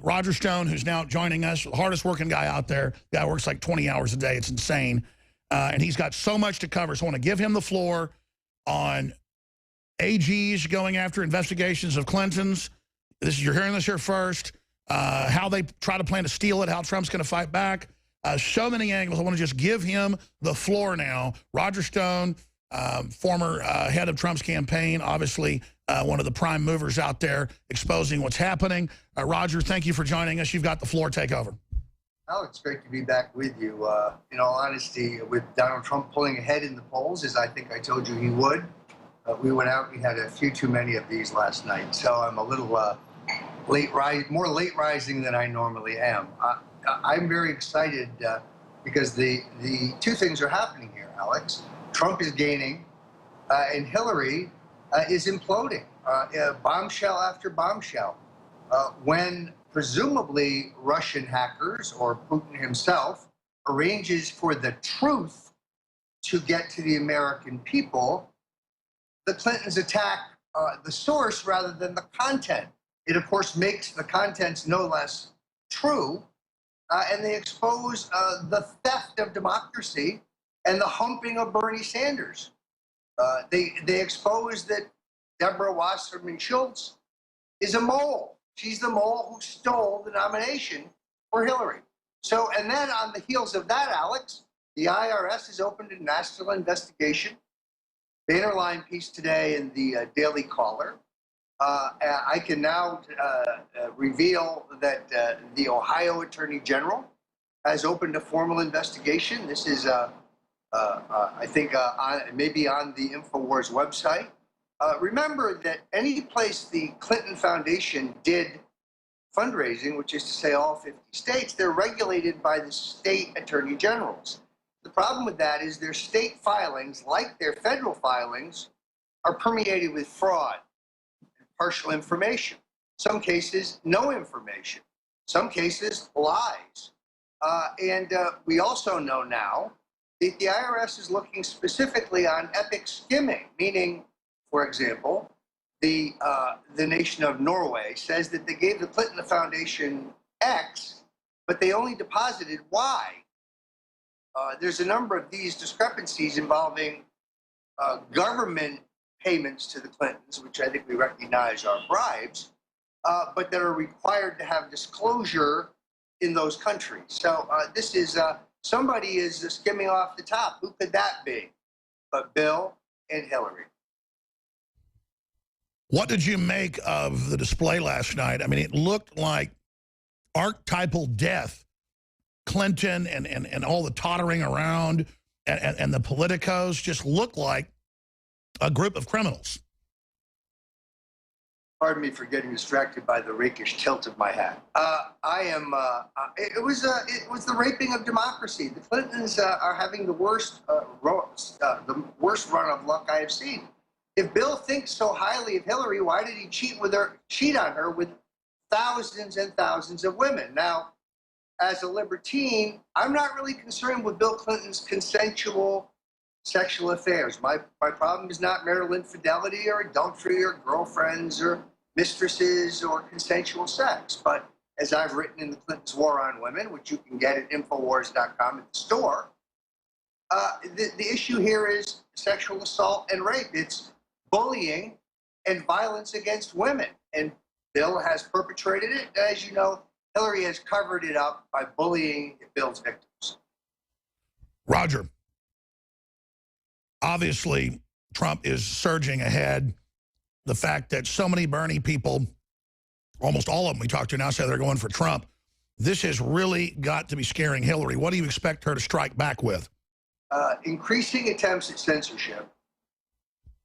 Roger Stone, who's now joining us, the hardest working guy out there. Guy works like 20 hours a day. It's insane. And he's got so much to cover. So I want to give him the floor on AGs going after investigations of Clintons. You're hearing this here first. How they try to plan to steal it, how Trump's going to fight back. So many angles. I want to just give him the floor now. Roger Stone, former head of Trump's campaign, obviously one of the prime movers out there exposing what's happening. Roger, thank you for joining us. You've got the floor. Take over. Oh, it's great to be back with you. In all honesty, with Donald Trump pulling ahead in the polls, as I think I told you he would, we went out, we had a few too many of these last night. So I'm a little more late rising than I normally am. I'm very excited because the two things are happening here, Alex. Trump is gaining, and Hillary is imploding, bombshell after bombshell. When presumably Russian hackers or Putin himself arranges for the truth to get to the American people, the Clintons attack the source rather than the content. It, of course, makes the contents no less true, and they expose the theft of democracy and the humping of Bernie Sanders. They expose that Deborah Wasserman Schultz is a mole. She's the mole who stole the nomination for Hillary. So, and then on the heels of that, Alex, the IRS has opened a national investigation. Banner line piece today in the Daily Caller. I can now reveal that the Ohio Attorney General has opened a formal investigation. This is, I think, maybe on the InfoWars website. Remember that any place the Clinton Foundation did fundraising, which is to say all 50 states, they're regulated by the state attorney generals. The problem with that is their state filings, like their federal filings, are permeated with fraud and partial information. Some cases, no information. Some cases, lies. And we also know now that the IRS is looking specifically on epic skimming, meaning, for example, the nation of Norway says that they gave the Clinton Foundation X, but they only deposited Y. There's a number of these discrepancies involving government payments to the Clintons, which I think we recognize are bribes, but that are required to have disclosure in those countries. So this is, somebody is skimming off the top. Who could that be? But Bill and Hillary. What did you make of the display last night? I mean, it looked like archetypal death. Clinton and all the tottering around and the politicos just looked like a group of criminals. Pardon me for getting distracted by the rakish tilt of my hat. It was the raping of democracy. The Clintons are having the worst run of luck I have seen. If Bill thinks so highly of Hillary, why did he cheat on her with thousands and thousands of women? Now, as a libertine, I'm not really concerned with Bill Clinton's consensual sexual affairs. My problem is not marital infidelity or adultery or girlfriends or mistresses or consensual sex. But as I've written in the Clintons' War on Women, which you can get at Infowars.com at the store, the issue here is sexual assault and rape. It's bullying and violence against women. And Bill has perpetrated it. As you know, Hillary has covered it up by bullying Bill's victims. Roger, obviously, Trump is surging ahead. The fact that so many Bernie people, almost all of them we talked to now, say they're going for Trump. This has really got to be scaring Hillary. What do you expect her to strike back with? Increasing attempts at censorship.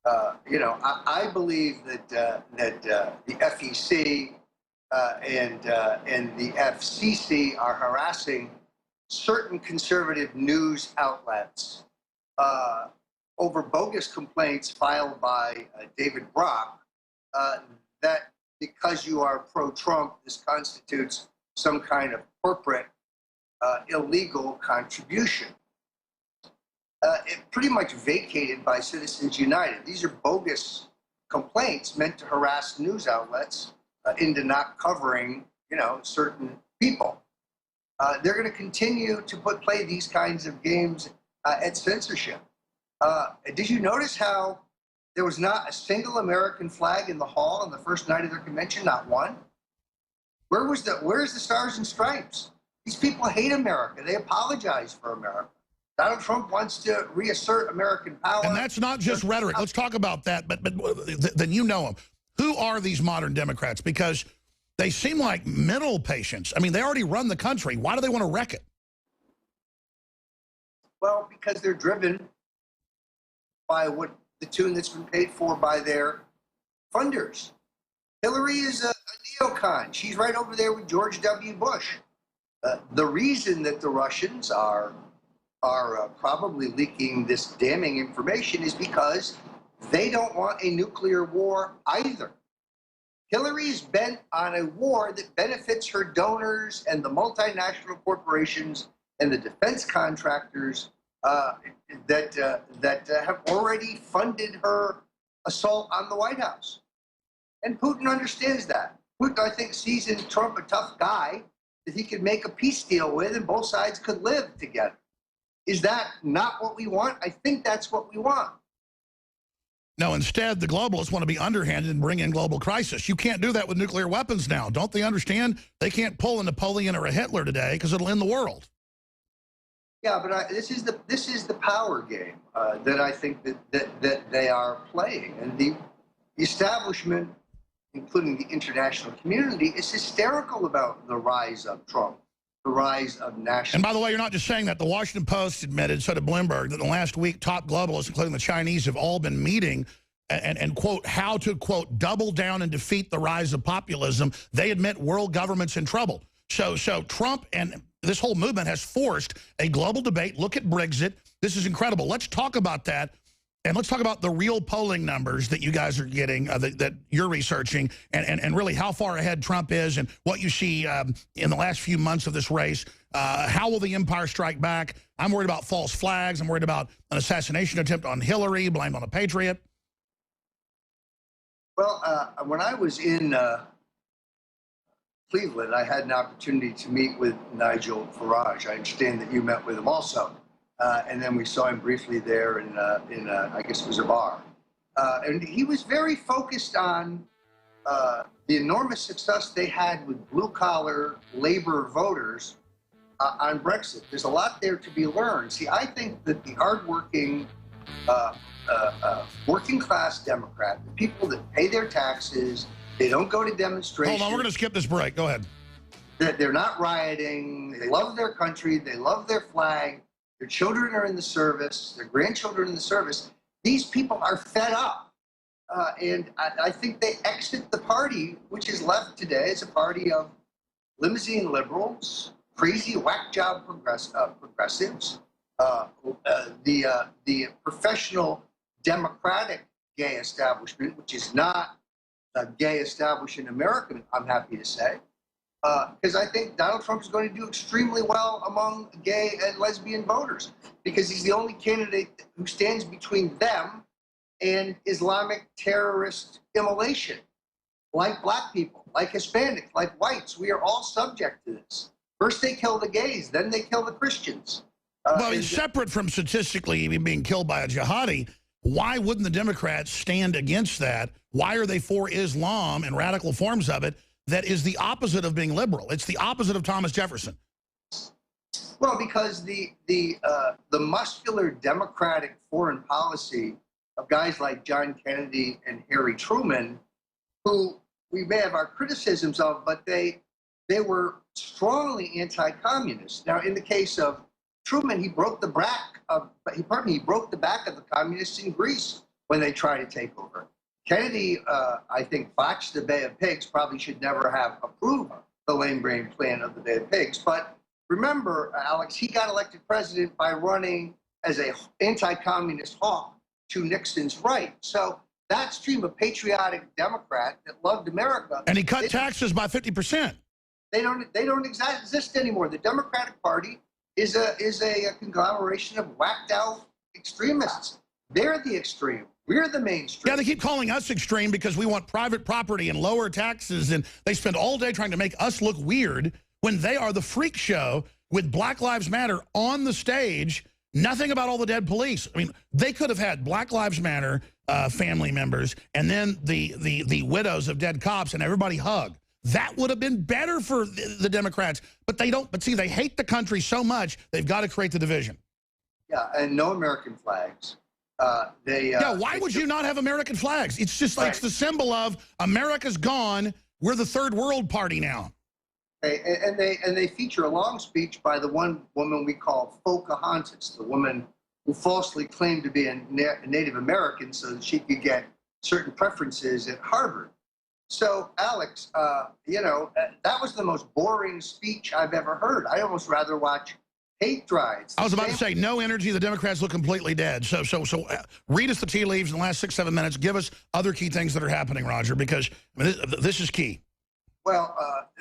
I believe that the FEC and the FCC are harassing certain conservative news outlets over bogus complaints filed by David Brock that because you are pro-Trump, this constitutes some kind of corporate illegal contribution. It pretty much vacated by Citizens United. These are bogus complaints meant to harass news outlets into not covering certain people. They're going to continue to play these kinds of games at censorship. Did you notice how there was not a single American flag in the hall on the first night of their convention? Not one. Where's the Stars and Stripes? These people hate America. They apologize for America. Donald Trump wants to reassert American power. And that's not just rhetoric. Let's talk about that. But then you know them. Who are these modern Democrats? Because they seem like mental patients. I mean, they already run the country. Why do they want to wreck it? Well, because they're driven by the tune that's been paid for by their funders. Hillary is a neocon. She's right over there with George W. Bush. The reason that the Russians are probably leaking this damning information is because they don't want a nuclear war either. Hillary is bent on a war that benefits her donors and the multinational corporations and the defense contractors that have already funded her assault on the White House. And Putin understands that. Putin, I think, sees in Trump a tough guy that he could make a peace deal with and both sides could live together. Is that not what we want? I think that's what we want. No, instead, the globalists want to be underhanded and bring in global crisis. You can't do that with nuclear weapons now. Don't they understand? They can't pull a Napoleon or a Hitler today because it'll end the world. Yeah, but this is the power game that I think that they are playing. And the establishment, including the international community, is hysterical about the rise of Trump, the rise of national. And by the way, you're not just saying that. The Washington Post admitted, so did Bloomberg, that in the last week, top globalists, including the Chinese, have all been meeting and quote, how to, quote, double down and defeat the rise of populism. They admit world government's in trouble. So Trump and this whole movement has forced a global debate. Look at Brexit. This is incredible. Let's talk about that. And let's talk about the real polling numbers that you guys are getting, that you're researching, and really how far ahead Trump is and what you see in the last few months of this race. How will the empire strike back? I'm worried about false flags. I'm worried about an assassination attempt on Hillary, blamed on a patriot. Well, when I was in Cleveland, I had an opportunity to meet with Nigel Farage. I understand that you met with him also. And then we saw him briefly there in I guess it was a bar. And he was very focused on the enormous success they had with blue-collar labor voters on Brexit. There's a lot there to be learned. See, I think that the hardworking, working-class Democrat, the people that pay their taxes, they don't go to demonstrations. Hold on, we're going to skip this break. Go ahead. They're not rioting. They love their country. They love their flag. Their children are in the service, their grandchildren in the service. These people are fed up. And I think they exit the party, which is left today as a party of limousine liberals, crazy whack job progressives, the professional Democratic gay establishment, which is not a gay establishment in America, I'm happy to say. Because I think Donald Trump is going to do extremely well among gay and lesbian voters because he's the only candidate who stands between them and Islamic terrorist immolation, like black people, like Hispanics, like whites. We are all subject to this. First they kill the gays, then they kill the Christians. Well, it's separate from statistically being killed by a jihadi. Why wouldn't the Democrats stand against that? Why are they for Islam and radical forms of it? That is the opposite of being liberal. It's the opposite of Thomas Jefferson. Well, because the muscular democratic foreign policy of guys like John Kennedy and Harry Truman, who we may have our criticisms of, but they were strongly anti-communist. Now, in the case of Truman, he broke the back of the communists in Greece when they tried to take over. Kennedy, I think, botched the Bay of Pigs, probably should never have approved the lame-brain plan of the Bay of Pigs. But remember, Alex, he got elected president by running as an anti-communist hawk to Nixon's right. So that stream of patriotic Democrat that loved America. And he cut taxes by 50%. They don't exist anymore. The Democratic Party is a conglomeration of whacked out extremists. They're the extreme. We're the mainstream. Yeah, they keep calling us extreme because we want private property and lower taxes, and they spend all day trying to make us look weird when they are the freak show with Black Lives Matter on the stage. Nothing about all the dead police. I mean, they could have had Black Lives Matter family members and then the widows of dead cops and everybody hug. That would have been better for the Democrats, but they don't. But see, they hate the country so much, they've got to create the division. Yeah, and no American flags. Yeah, why would you not have American flags? It's just like, it's the symbol of America's gone. We're the third world party now. And they feature a long speech by the one woman we call Pocahontas, the woman who falsely claimed to be a Native American so that she could get certain preferences at Harvard. So, Alex, you know, that was the most boring speech I've ever heard. I'd almost rather watch hate drives. I was about to say, no energy. The Democrats look completely dead. So read us the tea leaves in the last 6-7 minutes. Give us other key things that are happening, Roger, because I mean, this is key. Well,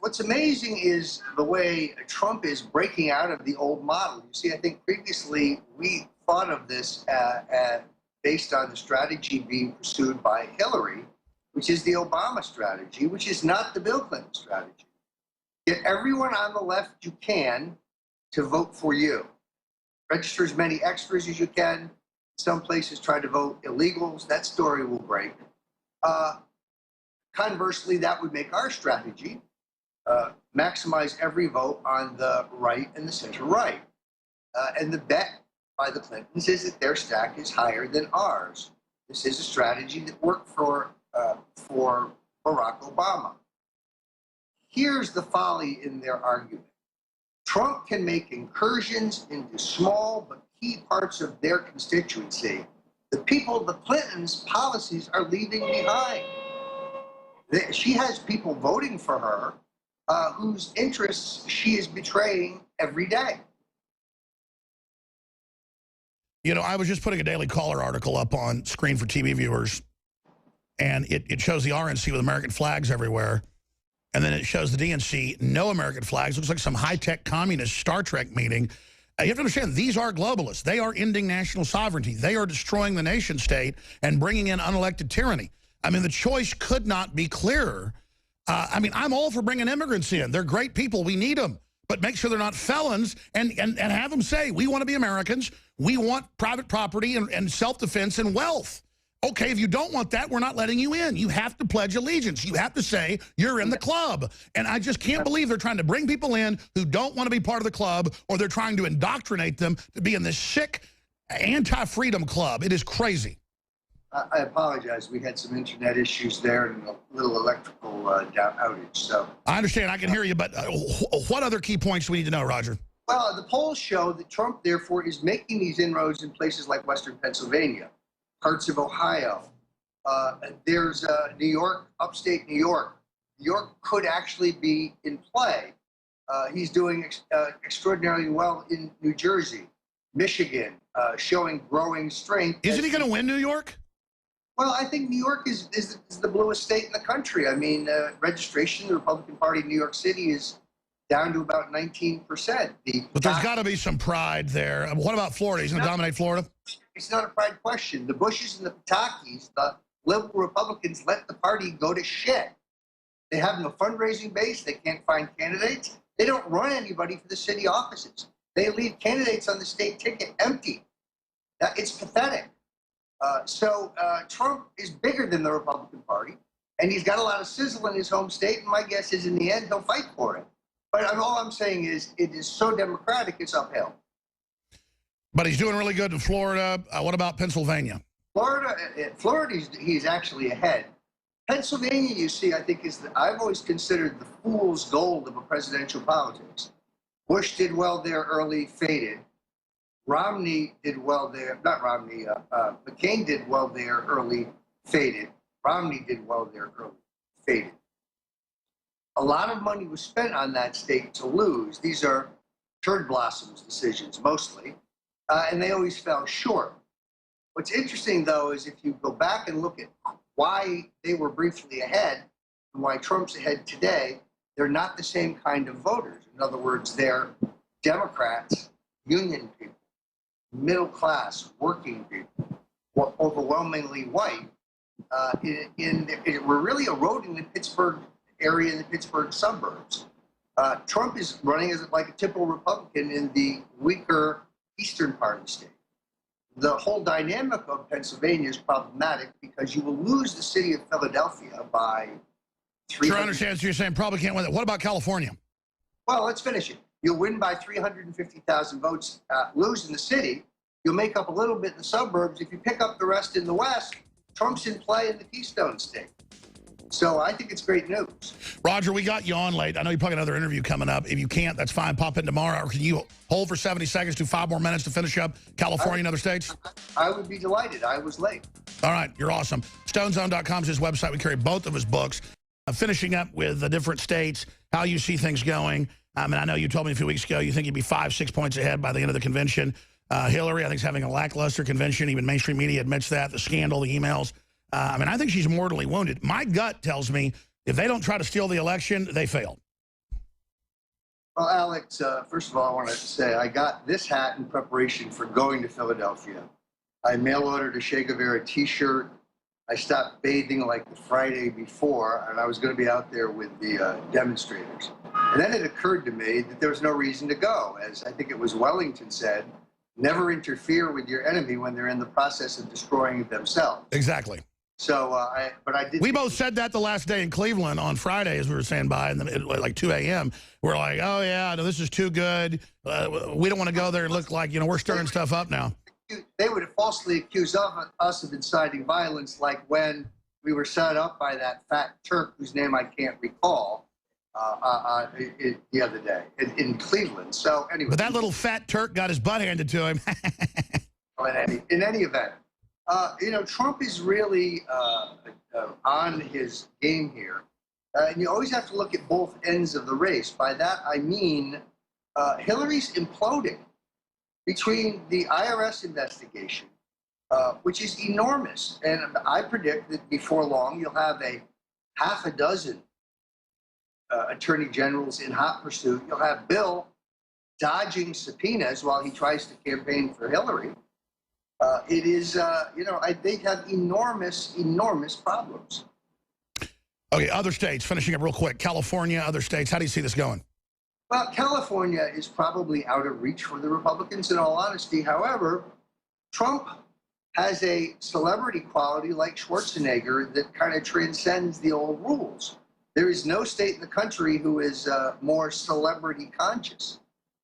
what's amazing is the way Trump is breaking out of the old model. You see, I think previously we thought of this based on the strategy being pursued by Hillary, which is the Obama strategy, which is not the Bill Clinton strategy. Get everyone on the left you can to vote for you. Register as many extras as you can. Some places try to vote illegals. That story will break. Conversely, that would make our strategy maximize every vote on the right and the center right. And the bet by the Clintons is that their stack is higher than ours. This is a strategy that worked for Barack Obama. Here's the folly in their argument. Trump can make incursions into small but key parts of their constituency. The people the Clintons' policies are leaving behind. She has people voting for her whose interests she is betraying every day. You know, I was just putting a Daily Caller article up on screen for TV viewers, and it shows the RNC with American flags everywhere. And then it shows the DNC, no American flags. Looks like some high-tech communist Star Trek meeting. You have to understand, these are globalists. They are ending national sovereignty. They are destroying the nation state and bringing in unelected tyranny. I mean, the choice could not be clearer. I mean, I'm all for bringing immigrants in. They're great people. We need them. But make sure they're not felons and have them say, we want to be Americans. We want private property and self-defense and wealth. Okay, if you don't want that, we're not letting you in. You have to pledge allegiance. You have to say you're in the club. And I just can't believe they're trying to bring people in who don't want to be part of the club, or they're trying to indoctrinate them to be in this sick anti-freedom club. It is crazy. I apologize. We had some internet issues there and a little electrical outage. So I understand. I can hear you. But what other key points do we need to know, Roger? Well, the polls show that Trump, therefore, is making these inroads in places like Western Pennsylvania, parts of Ohio. There's New York, upstate New York. New York could actually be in play. He's doing extraordinarily well in New Jersey, Michigan, showing growing strength. Isn't he going to win New York? Well, I think New York is the bluest state in the country. I mean, registration, the Republican Party in New York City is down to about 19%. But there's got to be some pride there. What about Florida? He's going to dominate Florida? It's not a pride question. The Bushes and the Patakis, the liberal Republicans, let the party go to shit. They have no fundraising base. They can't find candidates. They don't run anybody for the city offices. They leave candidates on the state ticket empty. It's pathetic. So Trump is bigger than the Republican Party, and he's got a lot of sizzle in his home state, and my guess is in the end he'll fight for it. But all I'm saying is it is so democratic, it's uphill. But he's doing really good in Florida. What about Pennsylvania? Florida, he's actually ahead. Pennsylvania, you see, I think I've always considered the fool's gold of a presidential politics. Bush did well there early, faded. Romney did well there, not Romney, McCain did well there early, faded. Romney did well there early, faded. A lot of money was spent on that state to lose. These are turd blossoms decisions mostly, and they always fell short. What's interesting, though, is if you go back and look at why they were briefly ahead and why Trump's ahead today, they're not the same kind of voters. In other words, they're Democrats, union people, middle class, working people. overwhelmingly white, we're really eroding the Pittsburgh area and the Pittsburgh suburbs. Trump is running as like a typical Republican in the weaker eastern part of the state. The whole dynamic of Pennsylvania is problematic because you will lose the city of Philadelphia by 300. Sure, I understand. So you're saying probably can't win it. What about California? Well, let's finish it. You'll win by 350,000 votes, lose in the city. You'll make up a little bit in the suburbs. If you pick up the rest in the West, Trump's in play in the Keystone State. So I think it's great news. Roger, we got you on late. I know you probably got another interview coming up. If you can't, that's fine. Pop in tomorrow. Or can you hold for 70 seconds, do 5 more minutes to finish up California and other states? I would be delighted. I was late. All right, you're awesome. StoneZone.com is his website. We carry both of his books. Finishing up with the different states, how you see things going. And I know you told me a few weeks ago you think you'd be 5-6 points ahead by the end of the convention. Hillary, I think, is having a lackluster convention. Even mainstream media admits that. The scandal, the emails. I think she's mortally wounded. My gut tells me if they don't try to steal the election, they failed. Well, Alex, first of all, I want to say I got this hat in preparation for going to Philadelphia. I mail ordered a Che Guevara T-shirt. I stopped bathing like the Friday before, and I was going to be out there with the demonstrators. And then it occurred to me that there was no reason to go. As I think it was Wellington said, never interfere with your enemy when they're in the process of destroying themselves. Exactly. So, but I did. We both said that the last day in Cleveland on Friday as we were saying bye, and then at like 2 a.m. We're like, oh, yeah, no, this is too good. We don't want to go there and look like, we're stirring stuff up now. They would have falsely accused us of inciting violence, like when we were set up by that fat Turk whose name I can't recall the other day in Cleveland. So anyway. But that little fat Turk got his butt handed to him. In any event. Trump is really on his game here. And you always have to look at both ends of the race. By that, I mean Hillary's imploding between the IRS investigation, which is enormous. And I predict that before long, you'll have half a dozen attorney generals in hot pursuit. You'll have Bill dodging subpoenas while he tries to campaign for Hillary. It is, they have enormous problems. Okay, other states, finishing up real quick. California, other states, how do you see this going? Well, California is probably out of reach for the Republicans, in all honesty. However, Trump has a celebrity quality like Schwarzenegger that kind of transcends the old rules. There is no state in the country who is more celebrity conscious.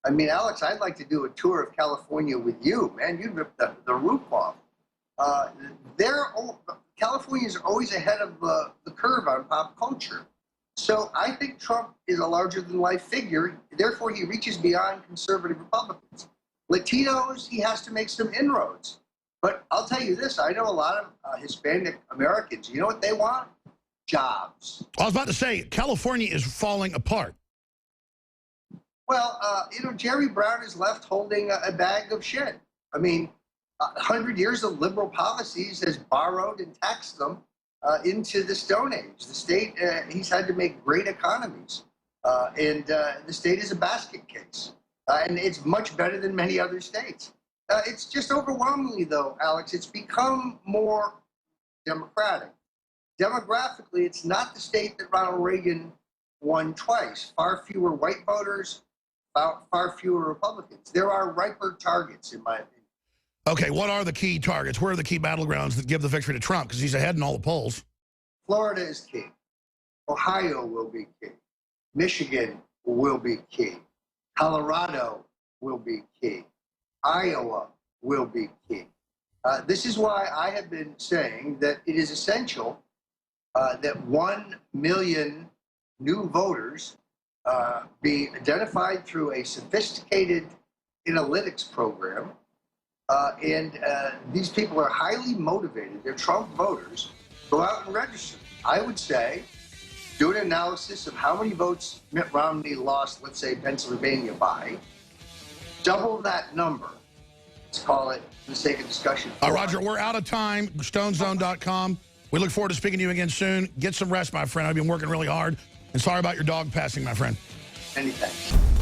I mean, Alex, I'd like to do a tour of California with you, man. You'd rip the roof off. Californians are always ahead of the curve on pop culture. So I think Trump is a larger-than-life figure. Therefore, he reaches beyond conservative Republicans. Latinos, he has to make some inroads. But I'll tell you this, I know a lot of Hispanic Americans. You know what they want? Jobs. I was about to say, California is falling apart. Well, Jerry Brown is left holding a bag of shit. I mean, 100 years of liberal policies has borrowed and taxed them into the Stone Age. The state, he's had to make great economies. And the state is a basket case. And it's much better than many other states. It's just overwhelmingly, though, Alex, it's become more democratic. Demographically, it's not the state that Ronald Reagan won twice. Far fewer white voters, far fewer Republicans. There are riper targets, in my opinion. Okay, what are the key targets? Where are the key battlegrounds that give the victory to Trump? Because he's ahead in all the polls. Florida is key. Ohio will be key. Michigan will be key. Colorado will be key. Iowa will be key. This is why I have been saying that it is essential that 1 million new voters be identified through a sophisticated analytics program. And these people are highly motivated. They're Trump voters. Go out and register. I would say do an analysis of how many votes Mitt Romney lost, let's say, Pennsylvania by. Double that number. Let's call it, for the sake of discussion. Roger, we're out of time. StoneZone.com. We look forward to speaking to you again soon. Get some rest, my friend. I've been working really hard. And sorry about your dog passing, my friend. Anything.